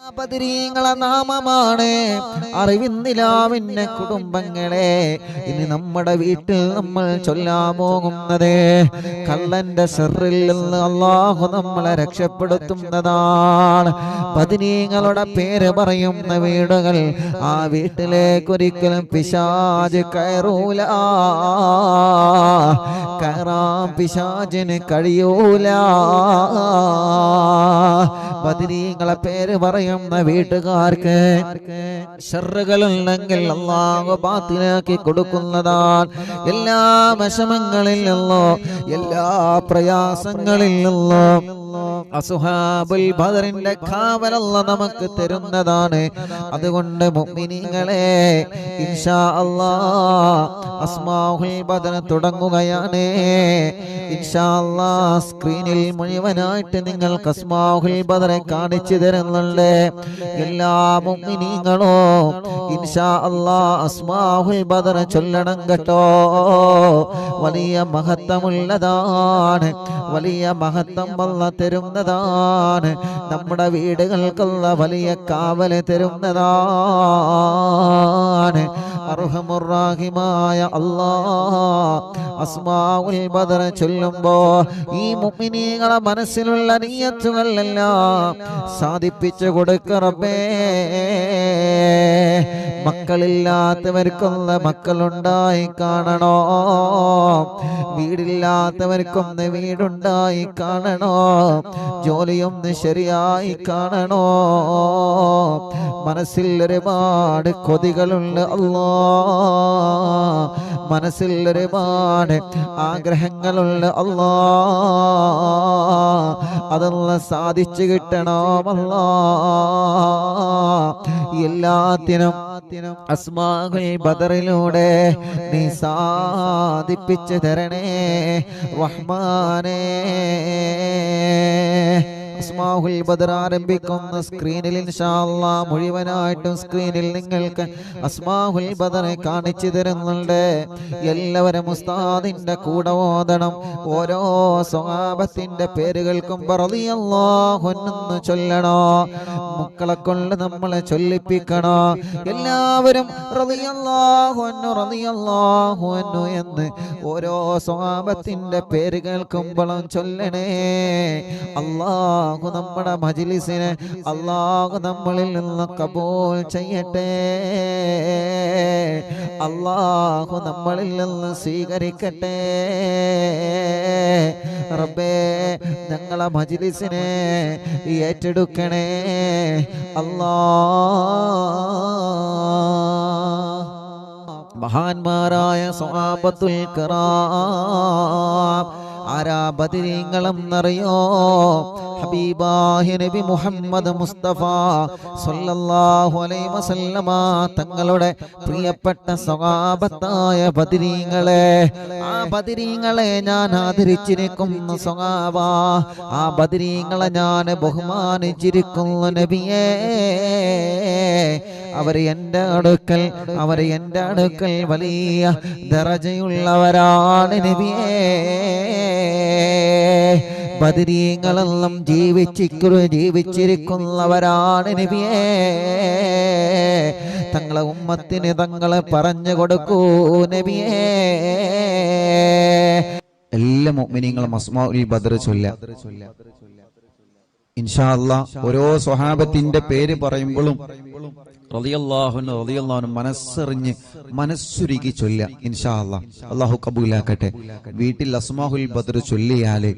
ബദരീങ്ങളെ നാമമാണ് അറിവിന്നിലാവിന്റെ കുടുംബങ്ങളെ. ഇനി നമ്മുടെ വീട്ടിൽ നമ്മൾ ചൊല്ലാൻ പോകുന്നത് കള്ളന്റെ ശർറിൽ നിന്ന് അല്ലാഹു നമ്മളെ രക്ഷപ്പെടുത്തുന്നതാണ്. ബദരീങ്ങളുടെ പേര് പറയുന്ന വീടുകൾ, ആ വീട്ടിലേക്ക് ഒരിക്കലും പിശാച് കയറൂല, കയറാൻ പിശാചിന് കഴിയൂല. ബദരീങ്ങളെ പേര് പറയുന്ന വീട്ടുകാർക്ക് ശർറുകളുണ്ടെങ്കിൽ അല്ലാഹു ബാത്തിലാക്കി കൊടുക്കുന്നതാണ്. എല്ലാ വിഷമങ്ങളിൽ നിന്നോ എല്ലാ പ്രയാസങ്ങളിൽ നിന്നോ അസ്ഹാബുൽ ബദറിന്റെ കാവൽ അല്ലാഹു നമുക്ക് തരുന്നതാണ്. അതുകൊണ്ട് മുഅ്മിനീങ്ങളെ ഇൻഷാ അല്ലാഹ് അസ്മാഉൽ ബദർ തുടങ്ങുകയാണ്. ഇൻഷാ അല്ലാഹ് സ്ക്രീനിൽ മുഴുവനായിട്ട് നിങ്ങൾക്ക് അസ്മാഉൽ ബദർ കാണിച്ചു തരുന്നുണ്ട്. എല്ലാ മുഅ്മിനീങ്ങളും ഇൻഷാ അല്ലാഹ് അസ്മാഉൽ ബദർ ചൊല്ലണം കേട്ടോ. വലിയ മഹത്വമുള്ളതാണ്, വലിയ മഹത്വം അല്ലാഹ് തരുന്നതാണ്. നമ്മുടെ വീടുകൾക്കുള്ള വലിയ കാവല് തരുന്നതാണ്. അർഹമുർ റഹീമായ അല്ലാഹ് അസ്മാഉൽ ബദർ ചൊല്ലുമ്പോ ഈ മുഅ്മിനീങ്ങളെ മനസ്സിലുള്ള നിയ്യത്തുകളെല്ലാം സാധിപ്പിച്ചു കൊടുക്ക റബ്ബേ. മക്കളില്ലാത്തവർക്കൊന്ന് മക്കളുണ്ടായി കാണണോ, വീടില്ലാത്തവർക്കൊന്ന് വീടുണ്ടായി കാണണോ, ജോലിയൊന്ന് ശരിയായി കാണണോ. മനസ്സിൽ ഒരുപാട് കൊതികളുണ്ട് അല്ലാ, മനസ്സിൽ ഒരുപാട് ആഗ്രഹങ്ങളുണ്ട് അല്ലാ. അതെല്ലാം സാധിച്ചു കിട്ടണമല്ലാ. എല്ലാത്തിനും അസ്മാഉൽ ബദറിലൂടെ നീ സാധിപ്പിച്ചു തരണേ റഹ്മാനേ. അസ്മാഉൽ ബദർ ആരംഭിക്കുന്ന സ്ക്രീനിൽ ഇൻഷാ അല്ലാഹ് മുഴുവനായിട്ടും സ്ക്രീനിൽ നിങ്ങൾക്ക് അസ്മാഉൽ ബദർ കാണിച്ചു തരുന്നുണ്ട്. എല്ലാവരും ഉസ്താദിന്റെ കൂടെ ഓതണം. ഓരോ സ്വഹാബത്തിന്റെ പേരുകൾക്കും റളിയല്ലാഹു അൻഹു ചൊല്ലണോ, മക്കളെ കൊണ്ട് നമ്മളെ ചൊല്ലിപ്പിക്കണോ. എല്ലാവരും റളിയല്ലാഹു അൻഹു റളിയല്ലാഹു അൻഹു എന്ന് ഓരോ സ്വഹാബത്തിന്റെ പേര് കേൾക്കുമ്പോഴും ചൊല്ലണേ. അല്ലാഹു നമ്മുടെ മജ്ലിസിനെ അല്ലാഹു നമ്മളിൽ നിന്ന് കബൂൽ ചെയ്യട്ടെ. അല്ലാഹു നമ്മളിൽ നിന്ന് സ്വീകരിക്കട്ടെ റബ്ബേ. ഞങ്ങളെ മജ്ലിസിനെ ഏറ്റെടുക്കണേ അല്ലാഹ്. മഹാന്മാരായ സ്വഹാബത്തുൽ കിറാം ആരാ ബദരീങ്ങളെന്നറിയോ? ഹബീബായ നബി മുഹമ്മദ് മുസ്തഫ സല്ലല്ലാഹു അലൈഹി വസല്ലമ തങ്ങളുടെ പ്രിയപ്പെട്ട സ്വഹാബത്തായ ബദരീങ്ങളെ. ആ ബദരീങ്ങളെ ഞാൻ ആദരിച്ചിരിക്കുന്ന സ്വഹാബ, ആ ബദരീങ്ങളെ ഞാൻ ബഹുമാനിച്ചിരിക്കുന്നു നബിയേ. അവർ എൻ്റെ അടുക്കൽ വലിയ ദറജയുള്ളവരാണ് നബിയേ. ബദരീങ്ങളെല്ലാം ജീവിച്ചിരിക്കുന്നവരാണ് നബിയേ. തങ്ങളെ ഉമ്മത്തിന് തങ്ങളെ പറഞ്ഞു കൊടുക്കൂ നബിയേ. എല്ലാ മുഅ്മിനീങ്ങളും അസ്മാഉൽ ബദർ ചൊല്ലുക ഇൻഷാ അല്ലാഹ്. ഓരോ സ്വഹാബത്തിന്റെ പേര് പറയുമ്പോഴും റളിയല്ലാഹു അൻഹു റളിയല്ലാഹു അൻഹു മനസ്സറിഞ്ഞ് മനസ്സുരുകി ചൊല്ലുക ഇൻഷാ അല്ലാഹ്. അല്ലാഹു കബൂലാക്കട്ടെ. വീട്ടിൽ അസ്മാഉൽ ബദർ ചൊല്ലിയാല്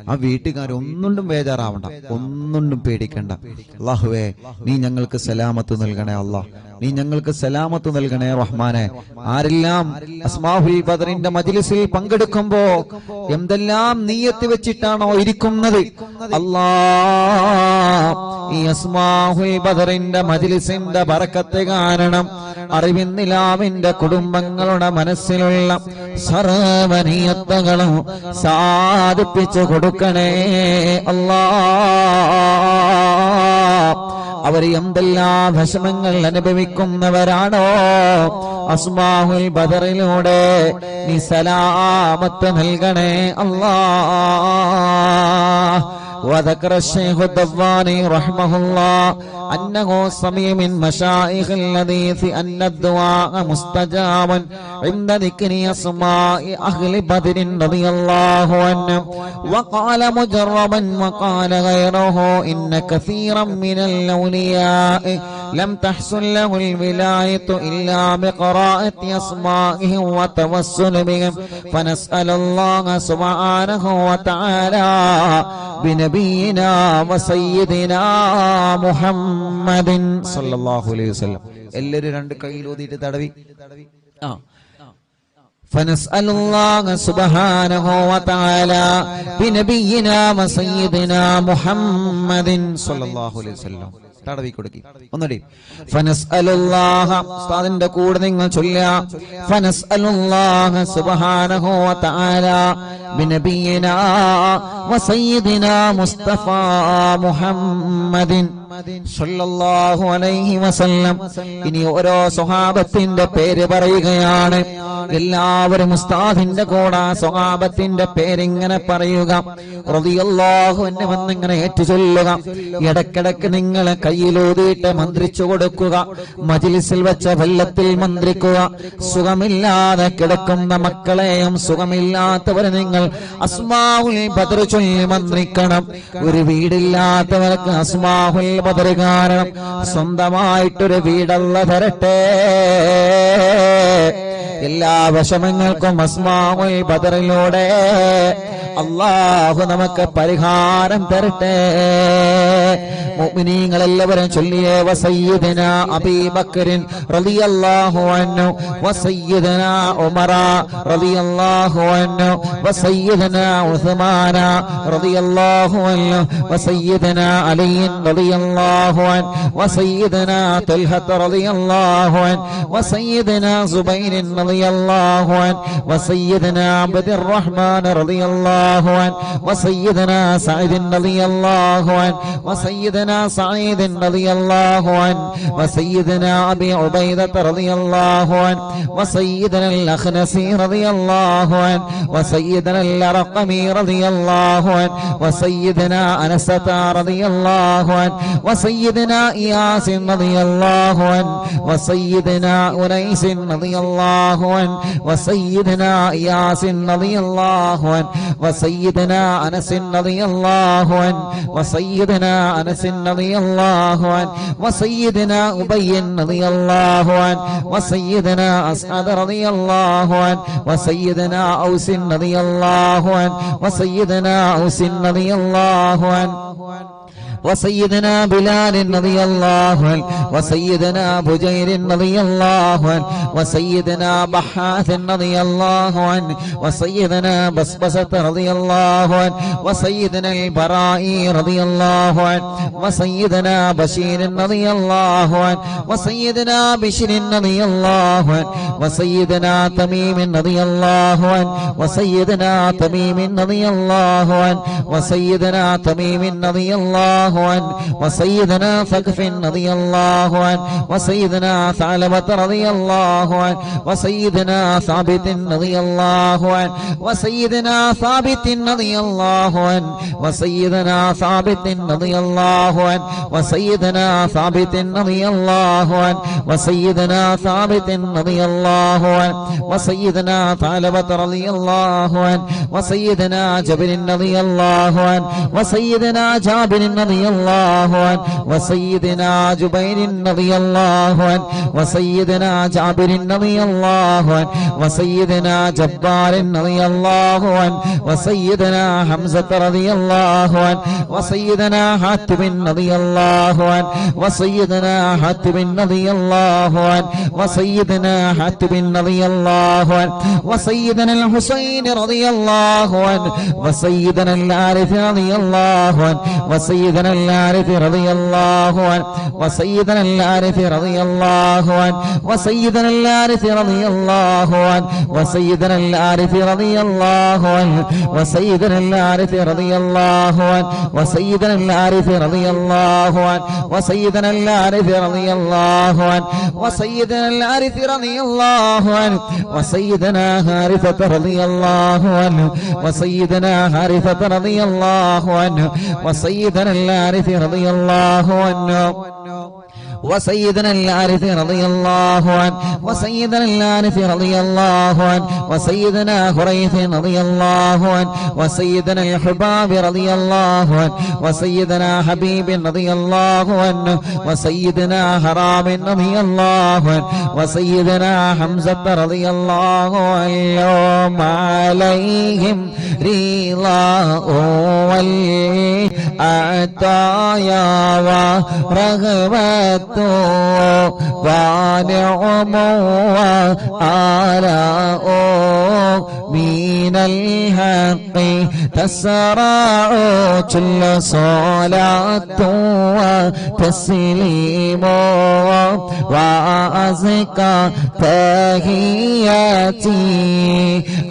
ആ വീട്ടുകാരൊന്നും ബേജാറാവണ്ട, ഒന്നും പേടിക്കണ്ട. അല്ലാഹുവേ നീ ഞങ്ങൾക്ക് സലാമത്ത് നൽകണേ അല്ലാഹ്, നീ ഞങ്ങൾക്ക് സലാമത്ത് നൽകണേ റഹ്മാനെ. ആരെല്ലാം അസ്മാഉൽ ബദറിന്റെ മജ്ലിസിൽ പങ്കെടുക്കുമ്പോ എന്തെല്ലാം നിയ്യത്ത് വെച്ചിട്ടാണോ ഇരിക്കുന്നത് അല്ലാഹ്, ഈ അസ്മാഉൽ ബദറിന്റെ മജ്ലിസിന്റെ ബറക്കത്ത് കാരണം അറിവിന്നിലാവിന്റെ കുടുംബങ്ങളുടെ മനസ്സിലുള്ള സർവ്വ നിയ്യത്തുകളും സാധിപ്പിച്ചു കൊടുക്കണേ അല്ലാഹ്. അവർ എന്തെല്ലാം വിഷമങ്ങൾ അനുഭവിക്കുന്നവരാണോ അസ്മാഉൽ ബദറിലൂടെ നീ സലാമത്ത് നൽകണേ അല്ലാഹ്. وذكر الشيخ الدواني رحمه الله أنه سمع من مشايخ الحديث أن الدعاء مستجاب عند ذكر أسماء أهل بدر رضي الله عنهم. وقال مجربا وقال غيره إن كثيرا من الأولياء لم تحصل له الولاية إلا بقراءة أسمائهم وتوسل بهم فنسأل الله سبحانه وتعالى بنبينا وسيدنا محمد صلى الله عليه وسلم. എല്ലാവരും രണ്ട് കൈയിൽ ഊതിയിട്ട് തടവി. فنسأل الله سبحانه وتعالى بنبينا وسيدنا محمد صلى الله عليه وسلم. തടവി കൊടുക്കി ഒന്നുകൂടി. ഫനസ്അലുല്ലാഹ ഉസ്താദിന്റെ കൂടെ നിങ്ങൾ ചൊല്ലുക. ഫനസ്അലുല്ലാഹ സുബ്ഹാനഹു വതആല ബിനബിയിനാ വസയ്യിദിനാ മുസ്തഫ മുഹമ്മദിൻ സല്ലല്ലാഹു അലൈഹി വസല്ലം. ഇനി ഓരോ സ്വഹാബത്തിന്റെ പേര് പറയുകയാണ്. എല്ലാവരും ഉസ്താദിന്റെ കൂടെ സ്വഹാബത്തിന്റെ പേരിങ്ങനെ പറയുക. റളിയല്ലാഹു അൻഹു വന്നിങ്ങനെ ഏറ്റു ചൊല്ലുക. ഇടക്കിടക്ക് നിങ്ങൾ കയ്യിലൂതിയിട്ട് മന്ത്രിച്ചു കൊടുക്കുക. മജ്ലിസിൽ വെച്ച വെള്ളത്തിൽ മന്ത്രിക്കുക. സുഖമില്ലാതെ കിടക്കുന്ന മക്കളെയും സുഖമില്ലാത്തവരെ നിങ്ങൾ അസ്മാഉൽ ബദർ ചൊല്ലി മന്ത്രിക്കണം. ഒരു വീടില്ലാത്തവർക്ക് അസ്മാഉൽ ബദർ കാരണം സ്വന്തമായിട്ടൊരു വീടല്ല തരട്ടെ. എല്ലാ വിഷമങ്ങൾക്കും അസ്മാഉൽ ബദറിലൂടെ അല്ലാഹു നമുക്ക് പരിഹാരം തരട്ടെ. മുഅ്മിനീങ്ങൾ എല്ലാവരും ചൊല്ലിയേ വസയ്യിദനാ അബീ ബക്കറിൻ റളിയല്ലാഹു അൻഹു വസയ്യിദനാ ഉമറ റളിയല്ലാഹു അൻഹു വസയ്യിദനാ ഉസ്മാന റളിയല്ലാഹു അൻഹു വസയ്യിദനാ അലി റളിയല്ലാഹു അൻഹു വസയ്യിദനാ തൽഹ റളിയല്ലാഹു അൻഹു വസയ്യിദനാ സുബൈർ റളിയല്ലാഹു അൻഹു വസയ്യിദനാ അബ്ദുർ റഹ്മാൻ റളിയല്ലാഹു അൻഹു വസയ്യിദനാ സഈദ് റളിയല്ലാഹു അൻഹു വസയ്യിദനാ സഈദ് റളിയല്ലാഹു അൻഹു വസയ്യിദനാ അബീ ഉബൈദ റളിയല്ലാഹു അൻഹു വസയ്യിദനാ അൽ-അഖ്നസി റളിയല്ലാഹു അൻഹു വസയ്യിദനാ അൽ-അർഖമി റളിയല്ലാഹു അൻഹു വസയ്യിദനാ അനസ് റളിയല്ലാഹു അൻഹു വസയ്യിദനാ ഇയാസ് റളിയല്ലാഹു അൻഹു വസയ്യിദനാ ഉനൈസ് റളിയല്ലാഹു അൻഹു വസയ്യിദനാ ഇയാസ് റളിയല്ലാഹു അൻഹു വസയ്യിദനാ അനസ് റളിയല്ലാഹു അൻഹു വസയ്യിദനാ അനസ് റളിയല്ലാഹു അൻഹു വസയ്യിദനാ ഉബയ്യ് റളിയല്ലാഹു അൻഹു വസയ്യിദനാ അസ്അദ് റളിയല്ലാഹു അൻഹു വസയ്യിദനാ ഔസ് റളിയല്ലാഹു അൻഹു വസയ്യിദനാ ഔസ് റളിയല്ലാഹു അൻഹു وسيدنا بلال رضي الله عنه وسيدنا بجير رضي الله عنه وسيدنا بحاث رضي الله عنه وسيدنا بسبسة رضي الله عنه وسيدنا البراء رضي الله عنه وسيدنا بشير رضي الله عنه وسيدنا بشر رضي الله عنه وسيدنا تميم رضي الله عنه وسيدنا تميم رضي الله عنه وسيدنا تميم رضي الله عنه وسيدنا ثقف رضي الله عنه وسيدنا ثعلبة رضي الله عنه وسيدنا ثابت رضي الله عنه وسيدنا ثابت رضي الله عنه وسيدنا ثابت رضي الله عنه وسيدنا ثابت رضي الله عنه وسيدنا ثابت رضي الله عنه وسيدنا ثعلبة رضي الله عنه وسيدنا جابر رضي الله عنه وسيدنا جابر رضي الله عنه وسيدنا جبير رضي الله عنه وسيدنا جابر رضي الله عنه وسيدنا جبار رضي الله عنه وسيدنا حمزة رضي الله عنه وسيدنا حاتم رضي الله عنه وسيدنا حاتم رضي الله عنه وسيدنا حاتم رضي الله عنه وسيدنا الحسين رضي الله عنه وسيدنا الحارث رضي الله عنه وسيدنا وسيدنا الحارث رضي الله عنه وسيدنا الحارث رضي الله عنه وسيدنا الحارث رضي الله عنه وسيدنا الحارث رضي الله عنه وسيدنا الحارث رضي الله عنه وسيدنا الحارث رضي الله عنه وسيدنا الحارث رضي الله عنه وسيدنا الحارث رضي الله عنه وسيدنا حارثة رضي الله عنه وسيدنا حارثة رضي الله عنه وسيدنا الحارث رضي الله عنه وسيدنا الحارث رضي الله عنه وسيدنا الحارث رضي الله عنه وسيدنا حريث رضي الله عنه وسيدنا الحباب رضي الله عنه وسيدنا حبيب رضي الله عنه وسيدنا حرام رضي الله عنه وسيدنا حمزة رضي الله عنهم عليهم رضاه والعطايا ورغبة ونعم وآلاء من الحق تسرع كل صلاة وتسليم وأزكى تحياتي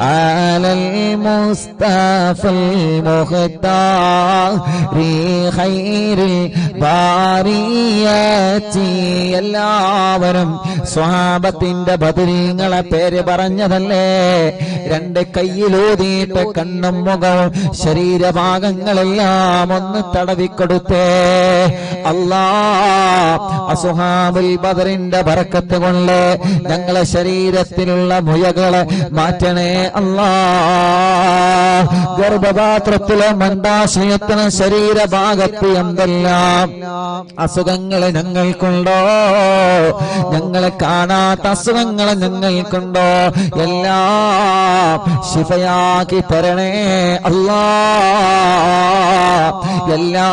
على المصطفى المختار خير البريات. എല്ലാവരും സ്വഹാബത്തിന്റെ ബദരീങ്ങളെ പേര് പറഞ്ഞതല്ലേ? രണ്ട് കയ്യിലൂതിയിട്ട് കണ്ണും മുഖവും ശരീരഭാഗങ്ങളെല്ലാം ഒന്ന് തടവിക്കൊടുത്തേ. അല്ലാ, അസ്ഹാബുൽ ബദറിന്റെ ബറക്കത്ത് കൊണ്ട് ഞങ്ങളെ ശരീരത്തിലുള്ള മുഴകളെ മാറ്റണേ അല്ലാ. ഗർഭപാത്രത്തിലെ മന്ദാശയത്തിന് ശരീരഭാഗത്ത് എന്തെല്ലാം അസുഖങ്ങൾ ഞങ്ങൾക്കുണ്ടോ, ഞങ്ങളെ കാണാത്ത അസുഖങ്ങൾ ഞങ്ങൾക്കുണ്ടോ, എല്ലാം ശിഫയാക്കി തരണേ അല്ലാ. അല്ലാ,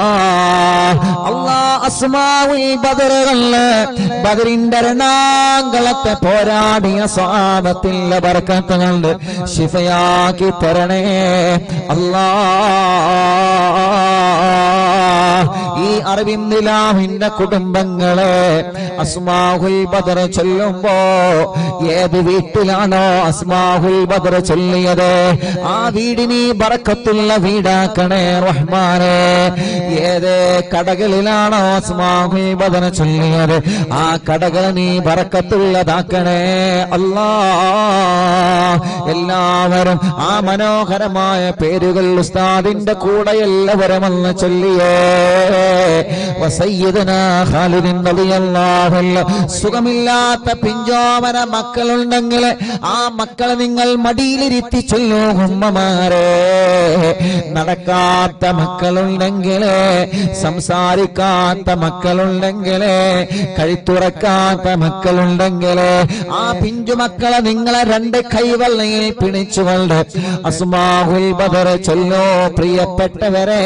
അസ്മാഉൽ ബദറുകളില് ബദറിന്റെ രണാങ്കളത്തെ പോരാടിയ സ്വഹാബത്തിന്റെ ബർക്കത്ത് കൊണ്ട് ശിഫയാക്കി തരണേ അല്ലാ. ഈ അറബിന്ദിലാമിന്റെ കുടുംബങ്ങളെ അസ്മാഉൽ ബദർ ചൊല്ലുമ്പോ ഏത് വീട്ടിലാണോ അസ്മാഉൽ ബദർ ചൊല്ലിയത് ആ വീടിന് ബറക്കത്തുള്ള വീടാക്കണേ റഹ്മാനേ. ഏത് കടകളിലാണോ അസ്മാഉൽ ബദർ ചൊല്ലിയത് ആ കടകൾ നീ ബറക്കത്തുള്ളതാക്കണേ അല്ലാ. എല്ലാവരും ആ മനോഹരമായ പേരുകൾ ഉസ്താദിന്റെ കൂടെ എല്ലാവരും ഒന്ന് ചൊല്ലിയേ. വസയ്യിദനാ ഖാലിദ് റളിയല്ലാഹു അൻഹു. സുഖമില്ലാത്ത പിഞ്ചോമന മക്കളുണ്ടെങ്കിൽ ആ മക്കളെ നിങ്ങൾ മടിയിലിരുത്തി ചൊല്ലൂ ഉമ്മമാരെ. നടക്കാത്ത മക്കളുണ്ടെങ്കിൽ, സംസാരിക്കാത്ത മക്കളുണ്ടെങ്കിൽ, കഴുത്തുറക്കാത്ത മക്കളുണ്ടെങ്കിൽ ആ പിഞ്ചുമക്കളെ നിങ്ങളെ രണ്ട് കൈവെള്ളയിൽ പിടിച്ചുകൊണ്ട് അസ്മാഉൽ ബദർ ചൊല്ലോ. പ്രിയപ്പെട്ടവരെ,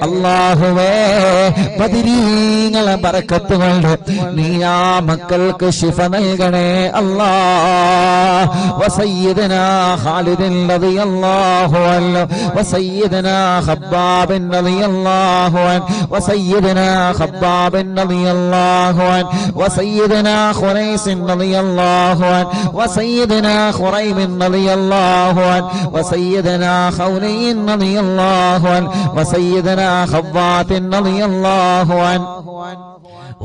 അല്ലാഹുവേ ബദരീങ്ങളെ ബറക്കത്ത് കൊണ്ട് നീ ആ മക്കൾക്ക് ശിഫ നൽകണേ അല്ലാ. വസയ്യിദനാ ഖാലിദ് റളിയല്ലാഹു അൻഹു വസയ്യിദനാ ഖബ്ബാബ് റളിയല്ലാഹു അൻഹു വസയ്യിദനാ ഖബ്ബാബ് റളിയല്ലാഹു അൻഹു വസയ്യിദനാ ഖുറൈസ് റളിയല്ലാഹു അൻഹു വസയ്യിദനാ ഖുറൈബ് റളിയല്ലാഹു അൻഹു വസയ്യിദനാ ഖൗലൈൻ റളിയല്ലാഹു അൻഹു വസയ്യിദനാ ഖവ്വാത്ത് റളിയല്ലാഹു അൻഹു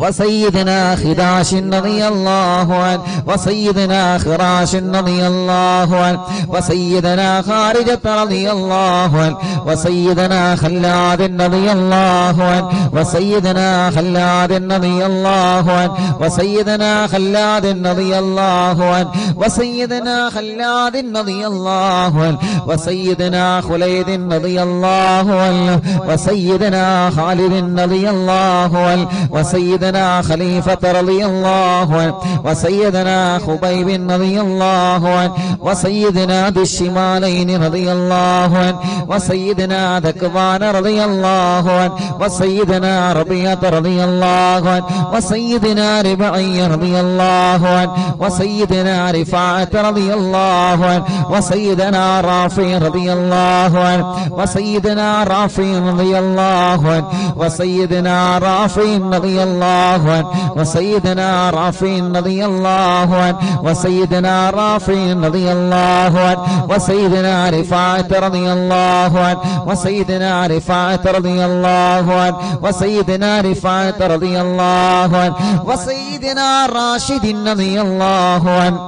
وسيدنا خداش رضي الله عنه وسيدنا خراش رضي الله عنه وسيدنا خارجة رضي الله عنه وسيدنا خلاد رضي الله عنه وسيدنا خلاد رضي الله عنه وسيدنا خلاد رضي الله عنه وسيدنا خلاد رضي الله عنه وسيدنا خليد رضي الله عنه وسيدنا خالد رضي الله عنه وسيدنا خليفة رضي الله عنه وسيدنا خبيب رضي الله عنه وسيدنا ذي الشمالين رضي الله عنه وسيدنا ذكوان رضي الله عنه وسيدنا ربيعة رضي الله عنه وسيدنا ربعي رضي الله عنه وسيدنا رفاعة رضي الله عنه وسيدنا رافع رضي الله عنه وسيدنا رافع رضي الله عنه وسيدنا رافع رضي الله عنه وسيدنا رافع رضي الله عنه وسيدنا رافع رضي الله عنه وسيدنا رفاعة رضي الله عنه وسيدنا رفاعة رضي الله عنه وسيدنا رفاعة رضي الله عنه وسيدنا راشد رضي الله عنه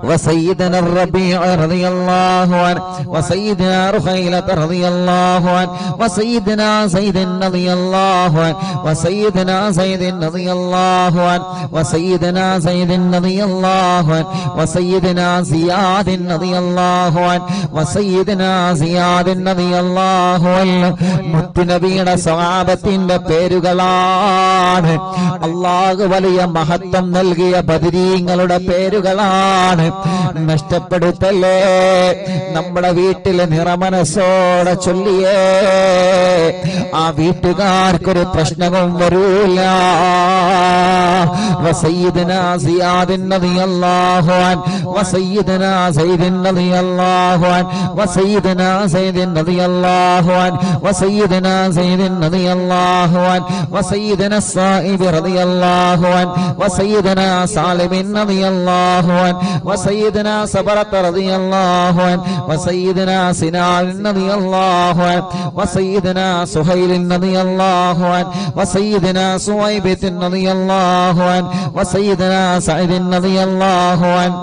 وسيدنا الربيع رضي الله عنه وسيدنا رخيلة رضي الله عنه وسيدنا زيد رضي الله عنه وسيدنا زيد رضي الله عنه وسيدنا زيد رضي الله عنه وسيدنا زياد رضي الله عنه وسيدنا زياد رضي الله عنه മുത്തുനബിയുടെ സ്വഹാബത്തിന്റെ പേരുകളാണ്. അല്ലാഹു വലിയ മഹത്വം നൽകിയ ബദരീങ്ങളുടെ പേരുകളാണ്. നഷ്ടപ്പെടുത്തല്ലേ. നമ്മുടെ വീട്ടിലെ നിറമനസ്സോടെ ചൊല്ലിയേ ആ വീട്ടുകാർക്കൊരു പ്രശ്നവും വരൂല. വസയ്യിദനാ സിയാദിൻ റളിയല്ലാഹു അൻഹു വസയ്യിദനാ സയ്യിദിൻ റളിയല്ലാഹു അൻഹു വസയ്യിദനാ സയ്യിദിൻ റളിയല്ലാഹു അൻഹു വസയ്യിദനാ സയ്യിദിൻ റളിയല്ലാഹു അൻഹു വസയ്യിദനാ സായിബ് റളിയല്ലാഹു അൻഹു വസയ്യിദനാ സാലിബിൻ റളിയല്ലാഹു അൻഹു وسيدنا صبرة رضي الله عنه وسيدنا سنان رضي الله عنه وسيدنا سهيل رضي الله عنه وسيدنا سويبة رضي الله عنه وسيدنا سعيد رضي الله عنه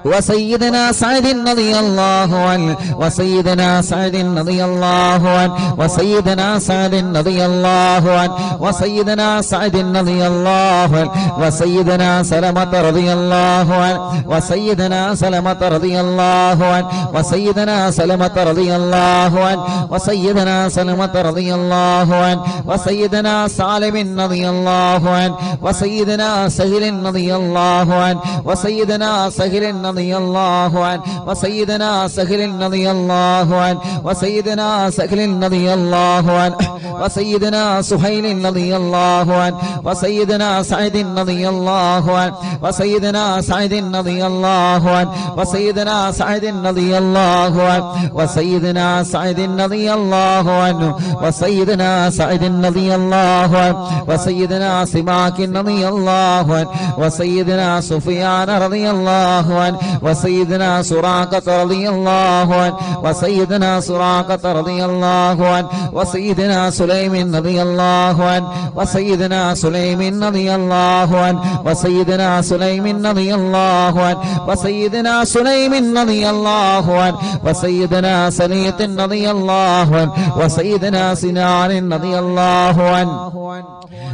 وسيدنا سعد رضي الله عنه وسيدنا سعد رضي الله عنه وسيدنا سعد رضي الله عنه وسيدنا سعد رضي الله عنه وسيدنا سلمة رضي الله عنه وسيدنا سلمة رضي الله عنه وسيدنا سلمة رضي الله عنه وسيدنا سلمة رضي الله عنه وسيدنا سالم رضي الله عنه وسيدنا سهل رضي الله عنه وسيدنا سهل رضي الله عنه وسيدنا سهل رضي الله عنه وسيدنا سهل رضي الله عنه وسيدنا سهيل رضي الله عنه وسيدنا سعد رضي الله عنه وسيدنا سعد رضي الله عنه وسيدنا سعد رضي الله عنه وسيدنا سعد رضي الله عنه وسيدنا سعد رضي الله عنه وسيدنا سماك رضي الله عنه وسيدنا سفيان رضي الله عنه وسيدنا سراقة رضي الله عنه وسيدنا سراقة رضي الله عنه وسيدنا سليم رضي الله عنه وسيدنا سليم رضي الله عنه وسيدنا سليم رضي الله عنه وسيدنا سليم رضي الله عنه وسيدنا سنية رضي الله عنه وسيدنا سنان رضي الله عنه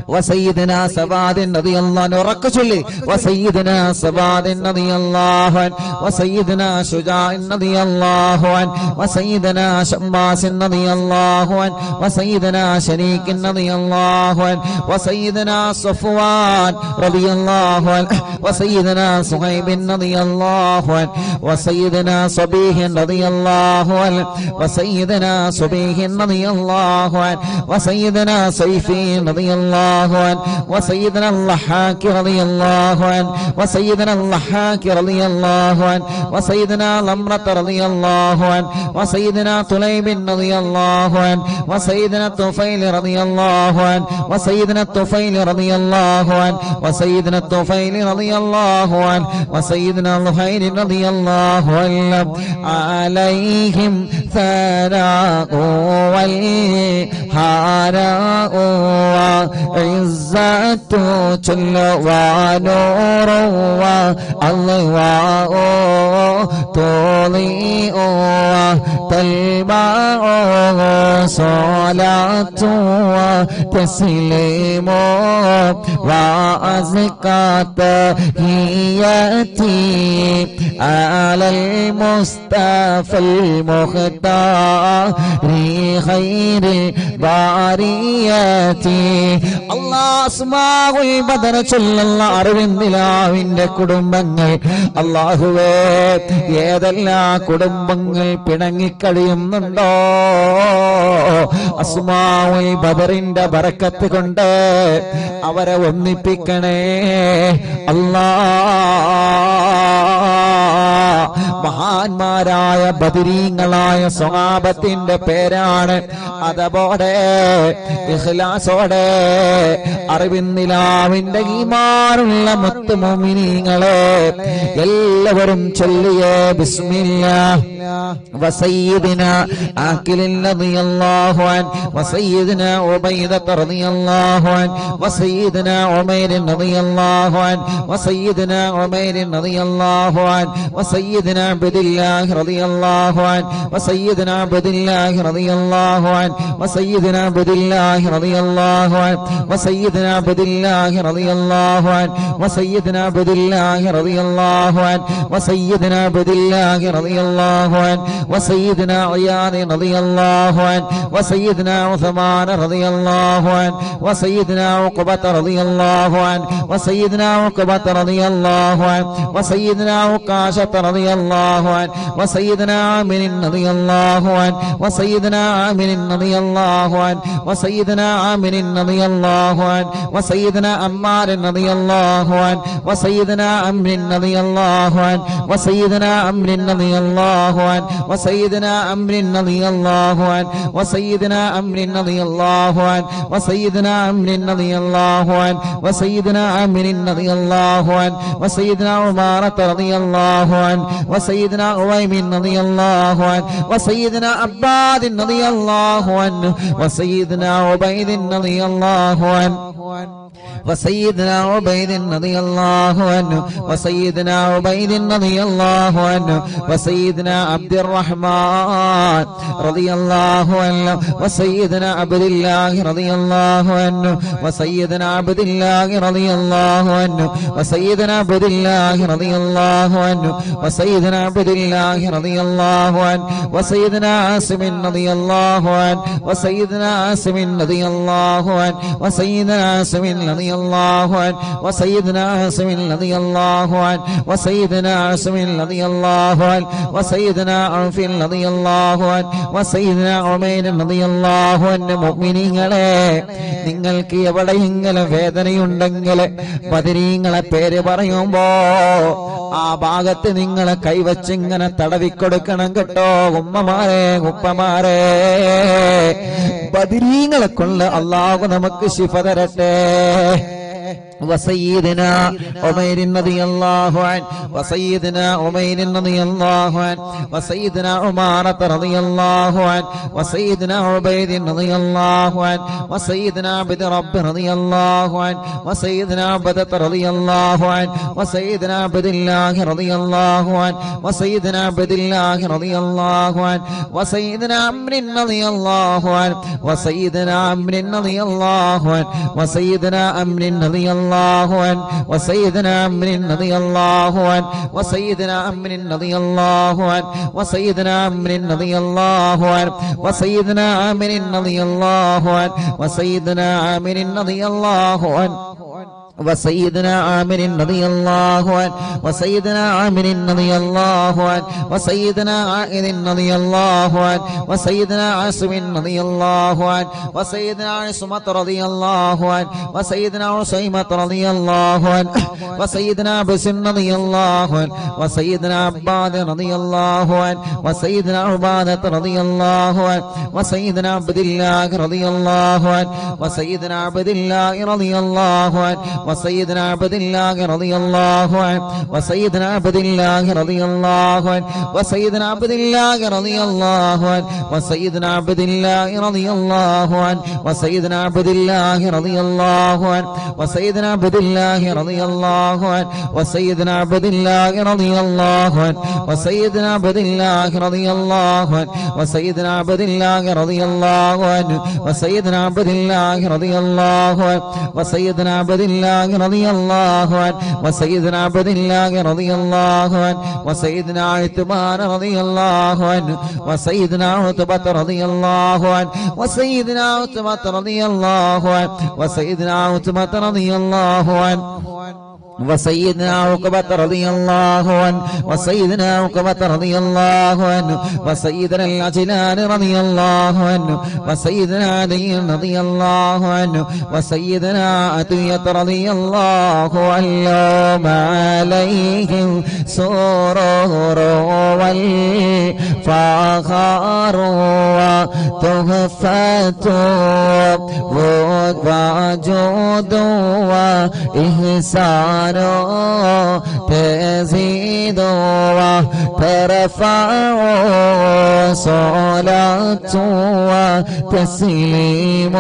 وسيدنا سباد رضي الله عنه ركشلي وسيدنا سباد رضي الله عنه وسيدنا شجاع رضي الله عنه وسيدنا شماس رضي الله عنه وسيدنا شريك رضي الله عنه وسيدنا صفوان رضي الله عنه وسيدنا صهيب رضي الله عنه وسيدنا صبيح رضي الله عنه وسيدنا صبيح رضي الله عنه وسيدنا سيفي رضي الله عنه وسيدنا اللحاك رضي الله عنه وسيدنا اللحاك رضي الله عنه وسيدنا لمرة رضي الله عنه وسيدنا طليب رضي الله عنه وسيدنا الطفيل رضي الله عنه وسيدنا الطفيل رضي الله عنه وسيدنا الطفيل رضي الله عنه وسيدنا الخير رضي الله عنه عليهم ثناء والحراء وعزة جل ونور والله تضيء تلمع صلاة وتسليم وأزكى تحياتي على المصطفى المختار خير البريات الله أسماء البدر ചൊല്ലുന്ന അറിവിന്ദിലാവിന്റെ കുടുംബങ്ങൾ അല്ലാഹുവേ ഏതെല്ലാം കുടുംബങ്ങൾ പിണങ്ങിക്കഴിയുന്നുണ്ടോ അസ്മാഉൽ ബദറിന്റെ ബറക്കത്ത് കൊണ്ട് അവരെ ഒന്നിപ്പിക്കണേ അല്ലാഹ് മഹാന്മാരായ ബദരീങ്ങളായ സ്വഹാബത്തിന്റെ പേരാണ്. അതോടെ ഇഖ്ലാസോടെ അറിവിന്നിലാവിന്റെ ഈമാനുള്ള മുത്ത് മുഅ്മിനീങ്ങളെ എല്ലാവരും ചൊല്ലിയേ ബിസ്മില്ലാഹ് وسيدنا عاقل رضي الله عنه وسيدنا عبيدة رضي الله عنه وسيدنا عمير رضي الله عنه وسيدنا عمير رضي الله عنه وسيدنا عبد الله رضي الله عنه وسيدنا عبد الله رضي الله عنه وسيدنا عبد الله رضي الله عنه وسيدنا عبد الله رضي الله عنه وسيدنا عبد الله رضي الله عنه وسيدنا عبد الله رضي الله عنه وسيدنا عياض رضي الله عنه وسيدنا عثمان رضي الله عنه وسيدنا عقبة رضي الله عنه وسيدنا عقبة رضي الله عنه وسيدنا عكاشة رضي الله عنه وسيدنا عامر رضي الله عنه وسيدنا عامر رضي الله عنه وسيدنا عامر رضي الله عنه وسيدنا عمار رضي الله عنه وسيدنا عمرو رضي الله عنه وسيدنا عمرو رضي الله عنه وسيدنا عمرو رضي الله عنه وسيدنا عمرو رضي الله عنه وسيدنا عمرو رضي الله عنه وسيدنا عمرو رضي الله عنه وسيدنا عمارة رضي الله عنه وسيدنا عويم رضي الله عنه وسيدنا عباد رضي الله عنه وسيدنا عبيد رضي الله عنه وسيدنا عبيد رضي الله عنه وسيدنا عبيد رضي الله عنه وسيدنا عبد الرحمن رضي الله عنه وسيدنا عبد الله رضي الله عنه وسيدنا عبد الله رضي الله عنه وسيدنا عبد الله رضي الله عنه وسيدنا عبد الله رضي الله عنه وسيدنا عاصم رضي الله عنه وسيدنا عاصم رضي الله عنه وسيدنا عاصم رضي الله عنه وسيدنا عاصم رضي الله عنه وسيدنا عاصم رضي الله عنه وسيدنا عوف رضي الله عنه وسيدنا عمير رضي الله عنه മുഅ്മിനീങ്ങളെ നിങ്ങൾക്ക് എവിടെയെങ്കിലും വേദനയുണ്ടെങ്കിൽ ബദരീങ്ങളെ പേര് പറയുമ്പോ ആ ഭാഗത്ത് നിങ്ങളെ കൈവച്ചിങ്ങനെ തടവിക്കൊടുക്കണം കേട്ടോ. ഉമ്മമാരെ ഉപ്പമാരെ ബദരീങ്ങളെ കൊണ്ട് അല്ലാഹു നമുക്ക് ശിഫ തരട്ടെ. وسيدنا عمير رضي الله عنه وسيدنا عمير رضي الله عنه وسيدنا عمارة رضي الله عنه وسيدنا عبيد رضي الله عنه وسيدنا عبد رب رضي الله عنه وسيدنا عبدة رضي الله عنه وسيدنا عبد الله رضي الله عنه وسيدنا عبد الله رضي الله عنه وسيدنا عمرو رضي الله عنه وسيدنا عمرو رضي الله عنه وسيدنا عمرو رضي الله عنه وسيدنا عمرو رضي الله عنه وسيدنا عمرو رضي الله عنه وسيدنا عمرو رضي الله عنه وسيدنا عامر رضي الله عنه وسيدنا عامر رضي الله عنه وسيدنا عامر رضي الله عنه وسيدنا عامر رضي الله عنه وسيدنا عائذ رضي الله عنه وسيدنا عاصم رضي الله عنه وسيدنا عصمة رضي الله عنه وسيدنا عصيمة رضي الله عنه وسيدنا بسم رضي الله عنه وسيدنا عباد رضي الله عنه وسيدنا عبادة رضي الله عنه وسيدنا عبد الله رضي الله عنه وسيدنا عبد الله رضي الله عنه وسيدنا عبد الله رضي الله عنه وسيدنا عبد الله رضي الله عنه وسيدنا عبد الله رضي الله عنه وسيدنا عبد الله رضي الله عنه وسيدنا عبد الله رضي الله عنه وسيدنا عبد الله رضي الله عنه وسيدنا عبد الله رضي الله عنه وسيدنا عبد الله رضي الله عنه وسيدنا عبد الله رضي الله عنه وسيدنا عبد الله رضي الله عنه وسيدنا عبد الله رضي الله عنه وسيدنا عبد الله رضي الله عنه وسيدنا عثمان رضي الله عنه وسيدنا عتبة رضي الله عنه وسيدنا عتبة رضي الله عنه وسيدنا عتبة رضي الله عنه وسيدنا عقبة رضي الله عنه وسيدنا عقبة رضي الله عنه وسيدنا العجلان رضي الله عنه وسيدنا علي رضي الله عنه وسيدنا عطية رضي الله عنهم عليهم سرور والفخر وتحفة وجود وإحسان تزيد وترفع صلاة وتسليم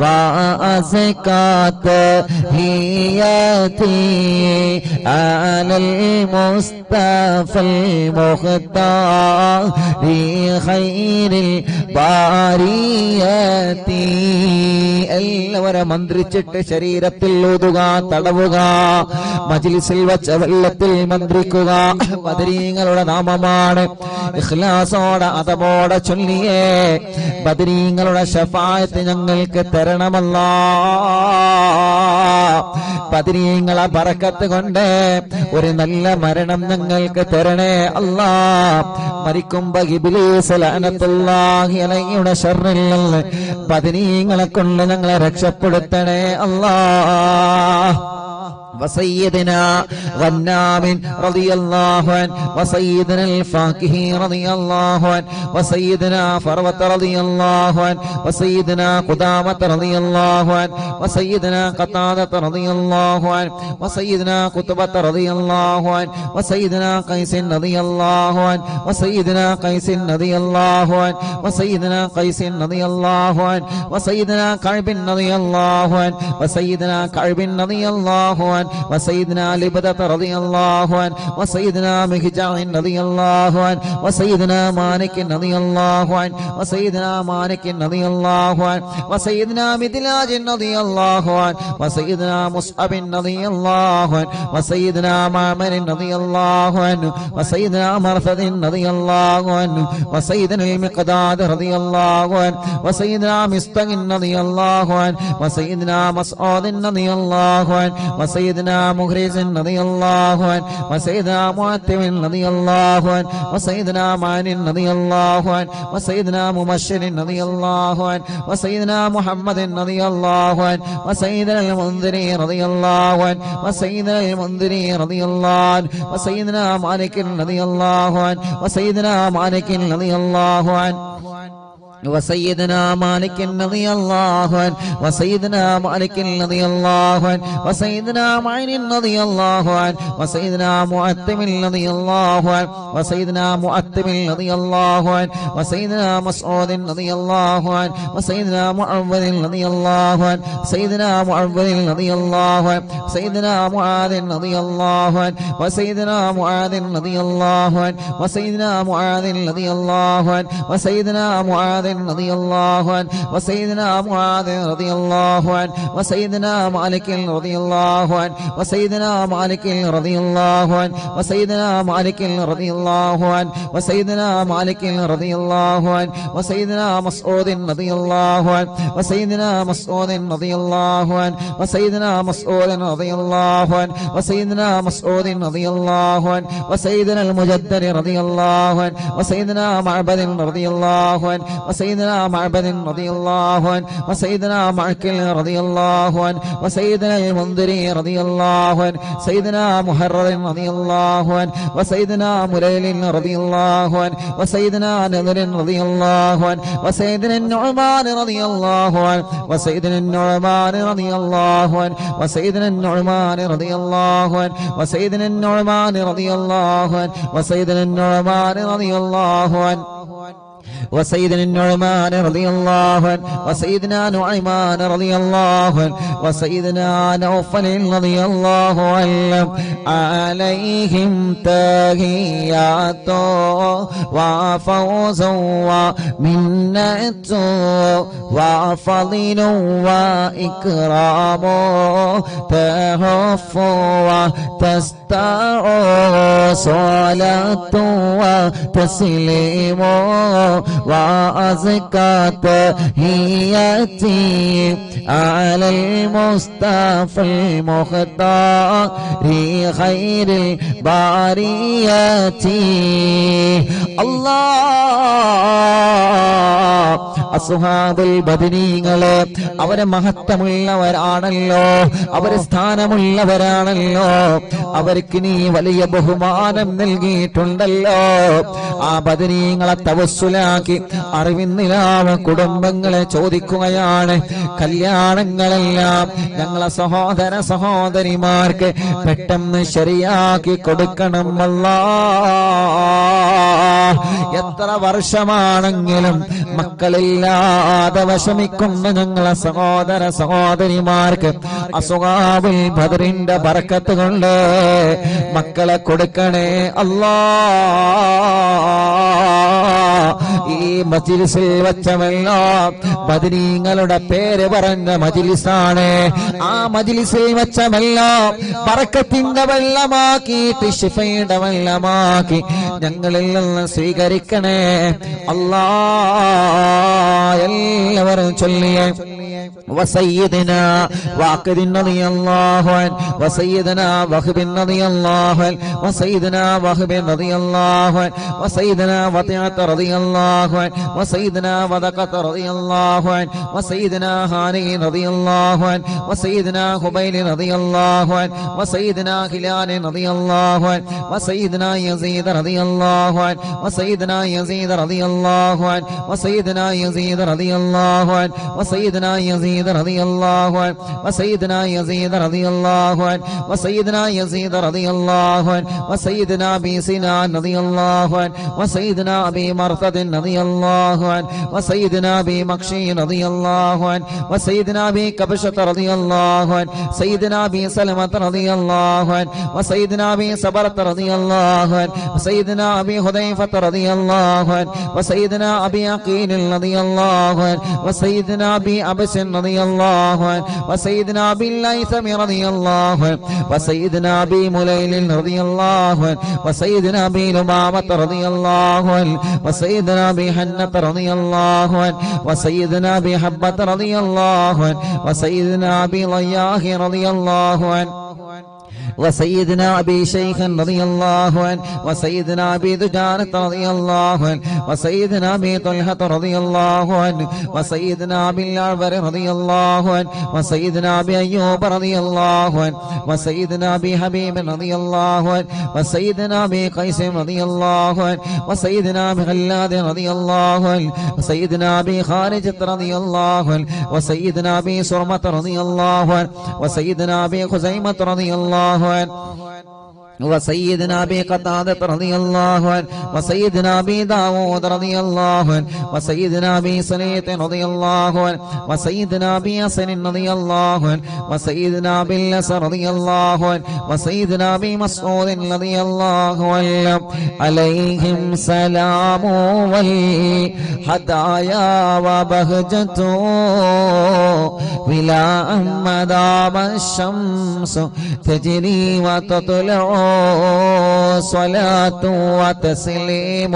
وأزكى تحياتي على المصطفى المختار خير الباريات. എല്ലാവരും മന്ത്രിച്ചിട്ട് ശരീരത്തിൽ ഊതുക, തടവുക, മജ്ലിസിൽ വച്ച വെള്ളത്തിൽ മന്ത്രിക്കുക. ബദരീങ്ങളുടെ നാമമാണ്. ഇഖ്ലാസോടെ അതബോടെ ചൊല്ലിയേ ബദരീങ്ങളുടെ ശഫാഅത്ത് ഞങ്ങൾക്ക് തരണമല്ലാ. ബദരീങ്ങളെ ബറക്കത്ത് കൊണ്ട് ഒരു നല്ല മരണം ഞങ്ങൾക്ക് തരണേ അല്ലാ. മരിക്കുമ്പോ ഇബ്ലീസ് ലഅനത്തുല്ലാഹി അലൈഹിയുടെ ശർറിൽ നിന്ന് ബദരീങ്ങളെ കൊണ്ട് ഞങ്ങളെ രക്ഷപ്പെടുത്തണേ അല്ലാ. وسيدنا غنام رضي الله عنه وسيدنا الفاكهي رضي الله عنه وسيدنا فروة رضي الله عنه وسيدنا قدامة رضي الله عنه وسيدنا قتادة رضي الله عنه وسيدنا قطبة رضي الله عنه وسيدنا قيس رضي الله عنه وسيدنا قيس رضي الله عنه وسيدنا قيس رضي الله عنه وسيدنا كعب رضي الله عنه وسيدنا كعب رضي الله عنه وسيدنا لبدة رضي الله عنه وسيدنا مهجع رضي الله عنه وسيدنا مالك رضي الله عنه وسيدنا مالك رضي الله عنه وسيدنا مدلاج رضي الله عنه وسيدنا مصعب رضي الله عنه وسيدنا معمر رضي الله عنه وسيدنا مرثد رضي الله عنه وسيدنا المقداد رضي الله عنه وسيدنا مستق رضي الله عنه وسيدنا مسعود رضي الله عنه وسيدنا مغرز رضي الله عنه وسيدنا معتم رضي الله عنه وسيدنا معن رضي الله عنه وسيدنا مبشر رضي الله عنه وسيدنا محمد رضي الله عنه وسيدنا المنذري رضي الله عنه وسيدنا المنذري رضي الله عنه وسيدنا مالك رضي الله عنه وسيدنا مالك رضي الله عنه وسيدنا مالك رضي الله عنه وسيدنا مالك رضي الله عنه وسيدنا معين رضي الله عنه وسيدنا معتم رضي الله عنه وسيدنا معتم رضي الله عنه وسيدنا مسعود رضي الله عنه وسيدنا معوذ رضي الله عنه سيدنا معوذ رضي الله عنه سيدنا معاذ رضي الله عنه وسيدنا معاذ رضي الله عنه وسيدنا معاذ رضي الله عنه وسيدنا معاذ رضي الله عنه وسيدنا معاذ رضي الله عنه وسيدنا مالك رضي الله عنه وسيدنا مالك رضي الله عنه وسيدنا مالك رضي الله عنه وسيدنا مالك رضي الله عنه وسيدنا مسعود رضي الله عنه وسيدنا مسعود رضي الله عنه وسيدنا مسعود رضي الله عنه وسيدنا مسعود رضي الله عنه وسيدنا المجدد رضي الله عنه وسيدنا معبد رضي الله عنه وسيدنا معبد رضي الله عنه وسيدنا معكل رضي الله عنه وسيدنا المنذري رضي الله عنه سيدنا محرر رضي الله عنه وسيدنا مليل رضي الله عنه وسيدنا نذر رضي الله عنه وسيدنا النعمان رضي الله عنه وسيدنا النعمان رضي الله عنه وسيدنا النعمان رضي الله عنه وسيدنا النعمان رضي الله عنه وسيدنا النعمان رضي الله عنه وسيدنا النعمان رضي الله عنه وسيدنا نعيمان رضي الله عنه وسيدنا نوفل رضي الله عنه عليهم تحيات وفوز ومنة وفضل وإكرام تهف وتستع صلاة وتسليم وأزكى تحياتي അലൽ മുസ്തഫൽ മുഖ്താരി ഖൈറിൽ ബാരിയതി അല്ലാഹ് അസ്ഹാബുൽ ബദരീങ്ങളെ അവരെ മഹത്വമുള്ളവരാണല്ലോ, അവരെ സ്ഥാനമുള്ളവരാണല്ലോ, അവർക്ക് നീ വലിയ ബഹുമാനം നൽകിയിട്ടുണ്ടല്ലോ. ആ ബദരീങ്ങളെ തവസ്സുലാക്കി അറിവിന്നിലാവ് കുടുംബങ്ങളെ ചോദിക്കുകയാണ്, കല്യാണങ്ങളെല്ലാം ഞങ്ങളെ സഹോദര സഹോദരിമാർക്ക് പെട്ടെന്ന് ശരിയാക്കി കൊടുക്കണം അല്ലാഹ്. എത്ര വർഷമാണെങ്കിലും മക്കളില്ലാതെ വിഷമിക്കുന്ന ഞങ്ങളെ സഹോദര സഹോദരിമാർക്ക് അസ്ഹാബുൽ ബദറിന്റെ ബർക്കത്ത് കൊണ്ട് മക്കളെ കൊടുക്കണേ അല്ലാഹ്. ഈ മജ്ലിസിൽ വെച്ചമെല്ലാം ബദരീങ്ങളുടെ പേര് പറഞ്ഞ മജ്ലിസാണ്. ആ മജ്ലിസിൽ വെച്ചമെല്ലാം ബർക്കത്തിന്റെ വെള്ളമാക്കിയിട്ട് ശിഫയുടെ വെള്ളമാക്കി ഞങ്ങളിൽ നിന്ന് സ്വീകരിക്കണേ അല്ലാഹ്. എല്ലാവരും ചൊല്ലിയേ وسيدنا واقد رضي الله عنه وسيدنا وهب رضي الله عنه وسيدنا وهب رضي الله عنه وسيدنا وطيعة رضي الله عنه وسيدنا وذقة رضي الله عنه وسيدنا هاني رضي الله عنه وسيدنا خبيل رضي الله عنه وسيدنا هلال رضي الله عنه وسيدنا يزيد رضي الله عنه وسيدنا يزيد رضي الله عنه وسيدنا يزيد رضي الله عنه وسيدنا يزيد رضي الله عنه وسيدنا يزيد رضي الله عنه وسيدنا يزيد رضي الله عنه وسيدنا ابي سنان رضي الله عنه وسيدنا ابي مرثد رضي الله عنه وسيدنا ابي مكشي رضي الله عنه وسيدنا ابي كبشة رضي الله عنه سيدنا ابي سلمة رضي الله عنه وسيدنا ابي صبرة رضي الله عنه وسيدنا ابي حذيفة رضي الله عنه وسيدنا ابي عقيل رضي الله عنه وسيدنا ابي عبس رضي الله عنه وسيدنا ابي الليثم رضي الله عنه وسيدنا ابي مليل رضي الله عنه وسيدنا ابي لمامة رضي الله عنه وسيدنا ابي حنة رضي الله عنه وسيدنا ابي حبة رضي الله عنه وسيدنا ابي ضياح رضي الله عنه وسيدنا ابي شيخ رضي الله عنه وسيدنا ابي دجانة رضي الله عنه وسيدنا ابي طلحة رضي الله عنه وسيدنا ابي العبر رضي الله عنه وسيدنا ابي ايوب رضي الله عنه وسيدنا ابي حبيب رضي الله عنه وسيدنا ابي قيس رضي الله عنه وسيدنا ابي خلاد رضي الله عنه وسيدنا ابي خارجة رضي الله عنه وسيدنا ابي سرمة رضي الله عنه وسيدنا ابي خزيمة رضي الله عنه وسيدنا ابي قتادة رضي الله عنه وسيدنا ابي داود رضي الله عنه وسيدنا ابي سليط رضي الله عنه وسيدنا ابي حسن رضي الله عنه وسيدنا ابي اللس رضي الله عنه وسيدنا ابي مسعود رضي الله عنه عليهم سلام والهدايا وبهجة ولا مدام الشمس تجري وتطلع صلاة وتسليم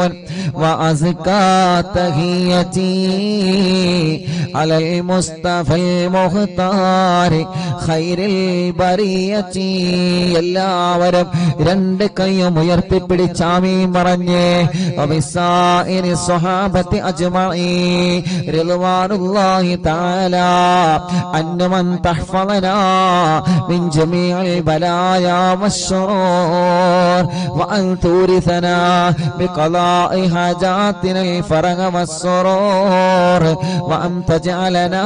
وأزكى تحيتي على المصطفى المختار خير البرية. എല്ലാവരും രണ്ട് കൈയും ഉയർത്തിപ്പിടിച്ച് ആമീൻ പറഞ്ഞേ. വബിസായിരി സ്വഹാബത്തി അജ്മഈൻ റിദ്വാനുല്ലാഹി തആല അന്നമൻ തഹ്ഫളനാ മിൻ ജമീഇൽ ബലായാ والشرور وأن تورثنا بقضاء حاجاتنا الفرج والسرور وأن تجعلنا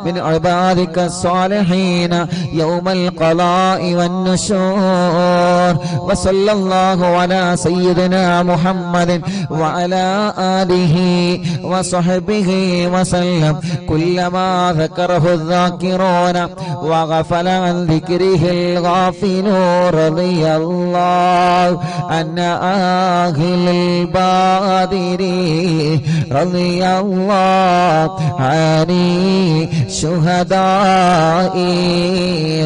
من عبادك الصالحين يوم القضاء والنشور. وصلى الله على سيدنا محمد وعلى آله وصحبه وسلم. كلما ذكره الذاكرون وغفل عن ذكره الغافلون رضي الله عن أهل البادر رضي الله عن الشهداء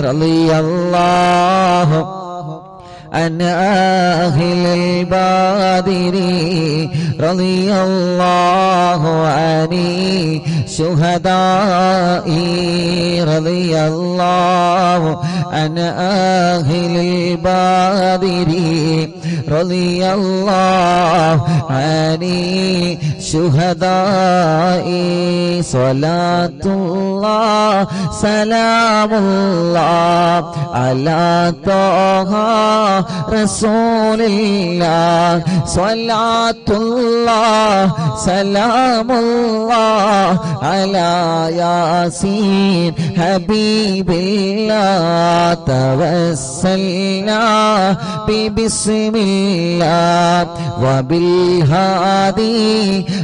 رضي الله عن أهل البدر رضي الله عن الشهداء رضي الله عن أهل البدر رضي الله عن الشهداء صلاة الله سلام الله على طه رسول الله صلاة الله سلام الله على ياسين حبيب الله توسلنا ببسم الله وبالهادي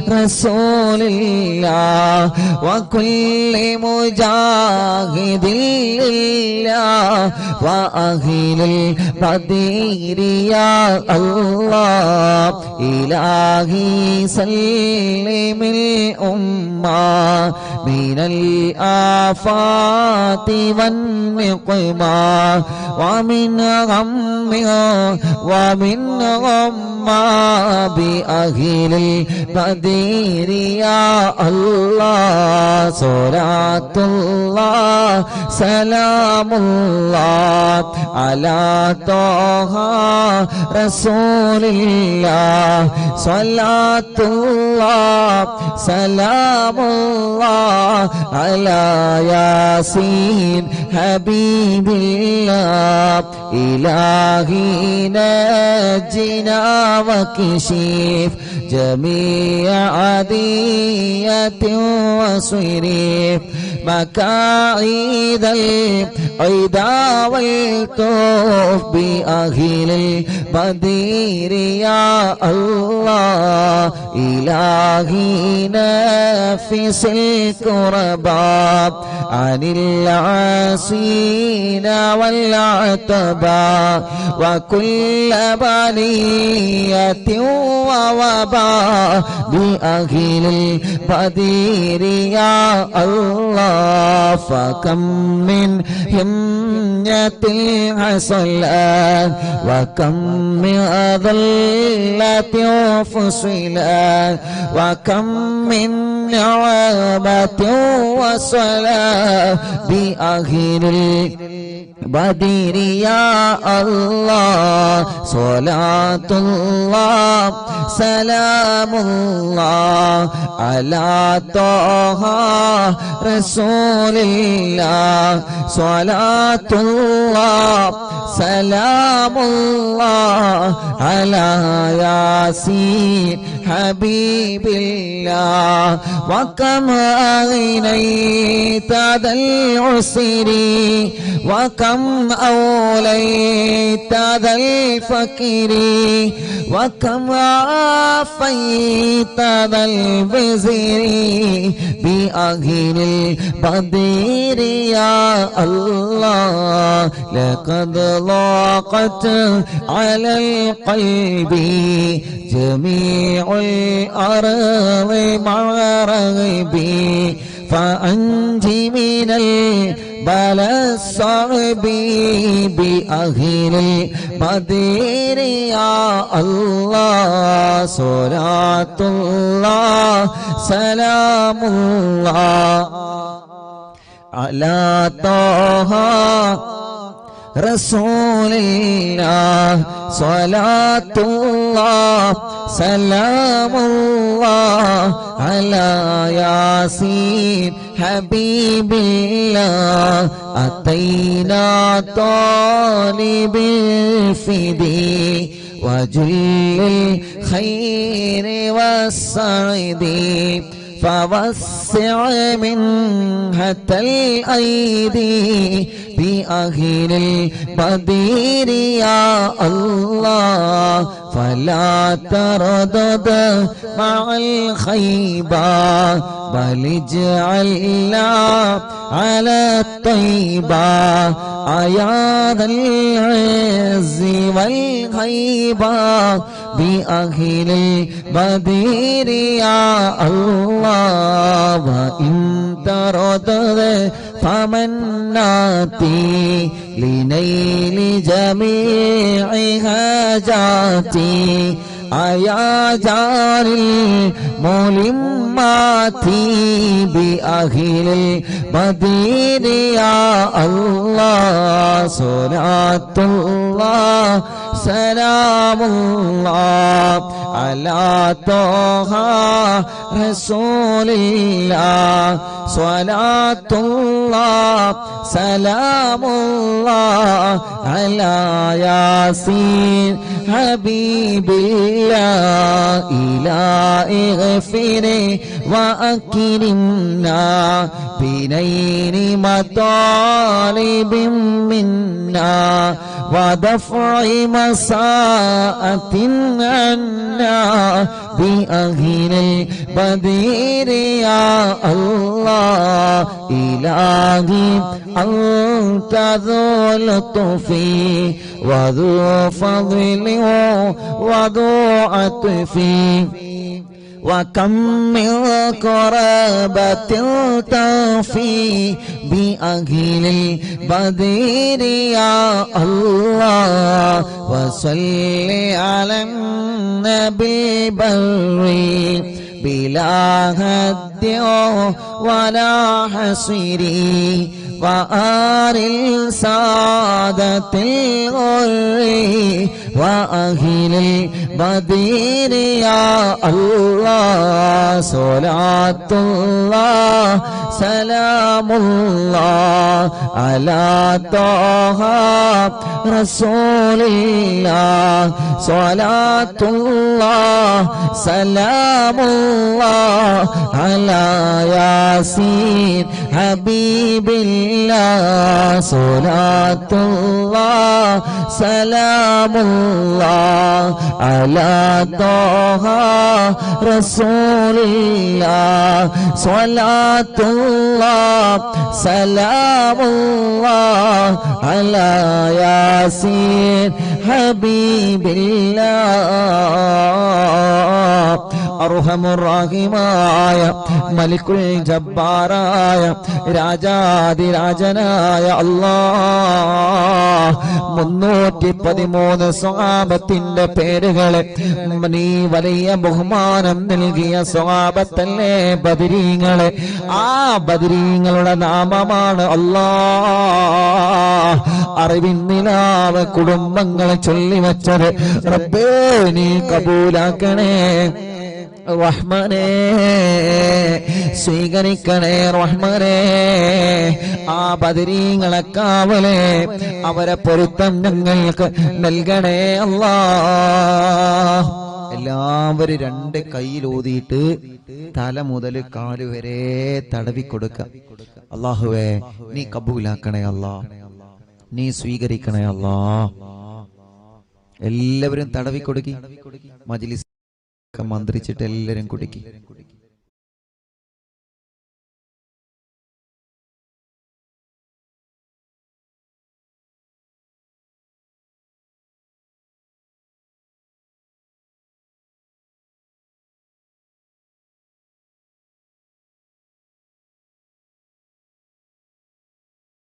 رسول الله وكل مجاهد لله وأهل البدر يا الله إلهي سلم الأمة من الآفات والنقمة ومن غم ومن غمّة بأهل البدر يا الله صلاة الله سلام الله على طه رسول الله صلاة الله سلام الله على ياسين حبيب الله إلهي نجنا وكشف جميع عادية وصرف مكايد العدا والطوف بأهل البدر يا الله إلهي نفس الكرباب عن العاصين والعتبى وكل بلية ووباء بأهل البدر يا الله فكم من همة حصلت وكم من ذلة فصلت وكم من نعمة وصلاة بأهل البدر يا الله صلاة الله سلام الله على طه رسول الله صلاة الله سلام الله على ياسين حبيب الله وكم أغنيت ذا العسر وكم أوليت ذا الفقر وكم عافيت ذا الوزر بأهل البدر يا الله لقد ضاقت على القلب جميع الأرض مع رغبي فأنجي من البلاء الصعب بأهل البدر يا الله صلاة الله سلام الله على طه رسول الله صلاة الله سلام الله على ياسين حبيب الله أتينا طالب الفدي وجل الخير والسعد فوسع منحة الأيدي بأهل البدر يا الله فلا تردد مع الخيبة بل اجعلنا على الطيبة يا ذا العز والهيبة بأهل البدر يا الله وإن تردد فمناتي لنيل جميع حاجاتي أيا جار الملمات بأهل المدينة يا الله صلاة الله سلام الله على طه رسول الله صلاة الله سلام الله على ياسين حبيب الله إلهي اغفري وأكرمنا بنيل مطالب منا ودفع مساءة عنا بأهل البدير يا الله إلهي أنت ذو لطف وذو فضل وذو عطف وكم من قرابة تفي بأهل البدير يا الله وصل على النبي بري بلا هد ولا حصر وآل السادة الغر وأهل البدير يا الله صلاة الله سلام الله على طه رسول الله صلاة الله سلام الله على ياسين حبيب الله صلاة الله سلام الله على طه رسول الله صلاة الله سلام الله على ياسين حبيب الله അർഹമുറാഹിമായ മലിക്കുൽ ജബ്ബാറായ രാജാതിരാജനായ അല്ലാഹ് 313 സ്വഹാബത്തിന്റെ പേരുകളെ നീ വലിയ ബഹുമാനം നൽകിയ സ്വഹാബത്തല്ലേ ബദരീങ്ങളെ ആ ബദരീങ്ങളുടെ നാമമാണ് അല്ലാഹ് അറിവിൻ നിലാവ് കുടുംബങ്ങളെ ചൊല്ലിവച്ചത് റബ്ബേ നീ കബൂലാക്കണേ റഹ്മാനേ സ്വീകരിക്കണേ റഹ്മാനേ ആ ബദരീങ്ങളെ കാവലേ അവരെ പൊരുത്തം ഞങ്ങൾക്ക് നൽകണേ അല്ലാഹ് എല്ലാവരും 2 കൈയിലൂതിയിട്ട് തല മുതൽ കാല് വരെ തടവി കൊടുക്കുക അല്ലാഹുവേ നീ കബൂലാക്കണേ അല്ലാഹ് നീ സ്വീകരിക്കണേ അല്ലാഹ് എല്ലാവരും തടവി കൊടുക്കി മജ്ലിസ് മന്ത്രിച്ചിട്ട് എല്ലാവരും കുടിക്കി